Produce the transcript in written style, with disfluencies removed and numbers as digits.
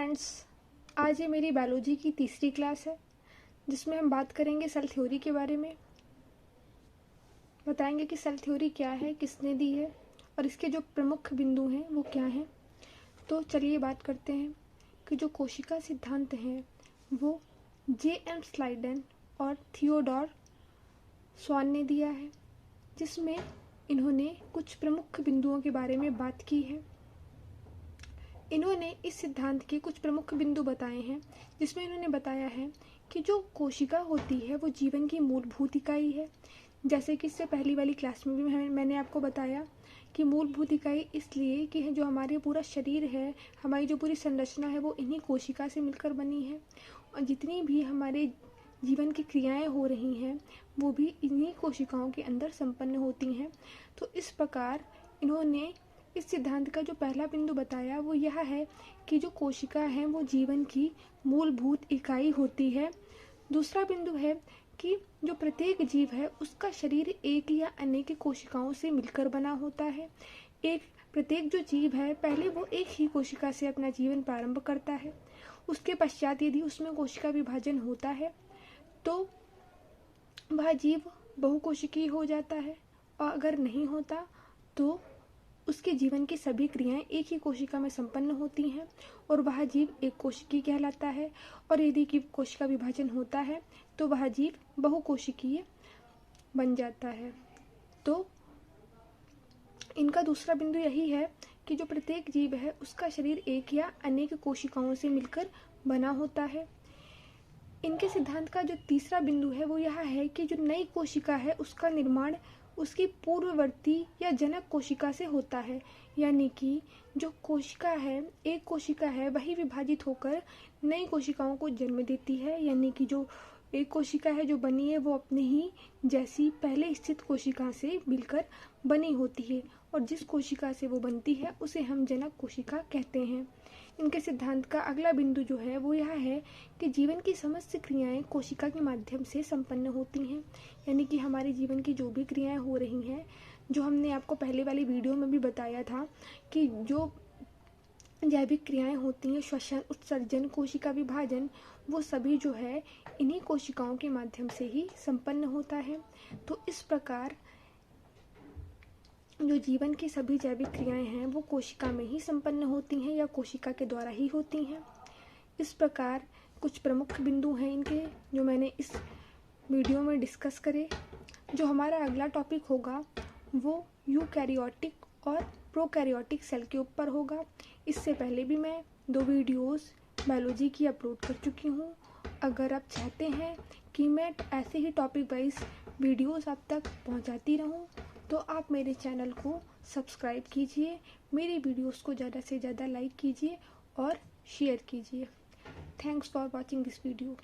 Friends, आज ये मेरी बायोलॉजी की तीसरी क्लास है जिसमें हम बात करेंगे सेल थ्योरी के बारे में। बताएंगे कि सेल थ्योरी क्या है, किसने दी है और इसके जो प्रमुख बिंदु हैं वो क्या हैं। तो चलिए बात करते हैं कि जो कोशिका सिद्धांत हैं वो J.M. स्लाइडेन और थियोडोर स्वान ने दिया है, जिसमें इन्होंने कुछ प्रमुख बिंदुओं के बारे में बात की है। इन्होंने इस सिद्धांत के कुछ प्रमुख बिंदु बताए हैं, जिसमें इन्होंने बताया है कि जो कोशिका होती है वो जीवन की मूलभूत इकाई है। जैसे कि इससे पहली वाली क्लास में भी मैंने आपको बताया कि मूलभूत इकाई इसलिए कि जो हमारे पूरा शरीर है, हमारी जो पूरी संरचना है वो इन्हीं कोशिका से मिलकर बनी है और जितनी भी हमारे जीवन की क्रियाएं हो रही हैं वो भी इन्हीं कोशिकाओं के अंदर संपन्न होती हैं। तो इस प्रकार इन्होंने इस सिद्धांत का जो पहला बिंदु बताया वो यह है कि जो कोशिका है वो जीवन की मूलभूत इकाई होती है। दूसरा बिंदु है कि जो प्रत्येक जीव है उसका शरीर एक या अनेक कोशिकाओं से मिलकर बना होता है। प्रत्येक जो जीव है पहले वो एक ही कोशिका से अपना जीवन प्रारंभ करता है। उसके पश्चात यदि उसमें कोशिका विभाजन होता है तो वह जीव बहुकोशिकीय हो जाता है, और अगर नहीं होता तो उसके जीवन की सभी क्रियाएं एक ही कोशिका में संपन्न होती हैं और वह जीव एक कोशिकीय कहलाता है। और यदि कि कोशिका विभाजन होता है तो वह जीव बहुकोशिकीय बन जाता है। तो इनका दूसरा बिंदु यही है कि जो प्रत्येक जीव है उसका शरीर एक या अनेक कोशिकाओं से मिलकर बना होता है। इनके सिद्धांत का जो तीसरा बिंदु है वो यह है कि जो नई कोशिका है उसका निर्माण उसकी पूर्ववर्ती या जनक कोशिका से होता है, यानी कि जो कोशिका है, एक कोशिका है, वही विभाजित होकर नई कोशिकाओं को जन्म देती है। यानी कि जो एक कोशिका है जो बनी है वो अपने ही जैसी पहले स्थित कोशिका से मिलकर बनी होती है और जिस कोशिका से वो बनती है उसे हम जनक कोशिका कहते हैं। इनके सिद्धांत का अगला बिंदु जो है वो यह है कि जीवन की समस्त क्रियाएं कोशिका के माध्यम से संपन्न होती हैं। यानी कि हमारे जीवन की जो भी क्रियाएं हो रही हैं, जो हमने आपको पहले वाली वीडियो में भी बताया था कि जो जैविक क्रियाएं होती हैं, श्वसन, उत्सर्जन, कोशिका विभाजन, वो सभी जो है इन्हीं कोशिकाओं के माध्यम से ही संपन्न होता है। तो इस प्रकार जो जीवन की सभी जैविक क्रियाएं हैं वो कोशिका में ही संपन्न होती हैं या कोशिका के द्वारा ही होती हैं। इस प्रकार कुछ प्रमुख बिंदु हैं इनके जो मैंने इस वीडियो में डिस्कस करे। जो हमारा अगला टॉपिक होगा वो यूकैरियोटिक और प्रोकैरियोटिक सेल के ऊपर होगा। इससे पहले भी मैं 2 वीडियोस बायोलॉजी की अपलोड कर चुकी हूँ। अगर आप चाहते हैं कि मैं ऐसे ही टॉपिक वाइज वीडियोस आप तक पहुँचाती रहूँ तो आप मेरे चैनल को सब्सक्राइब कीजिए, मेरी वीडियोस को ज़्यादा से ज़्यादा लाइक कीजिए और शेयर कीजिए। Thanks for watching this video.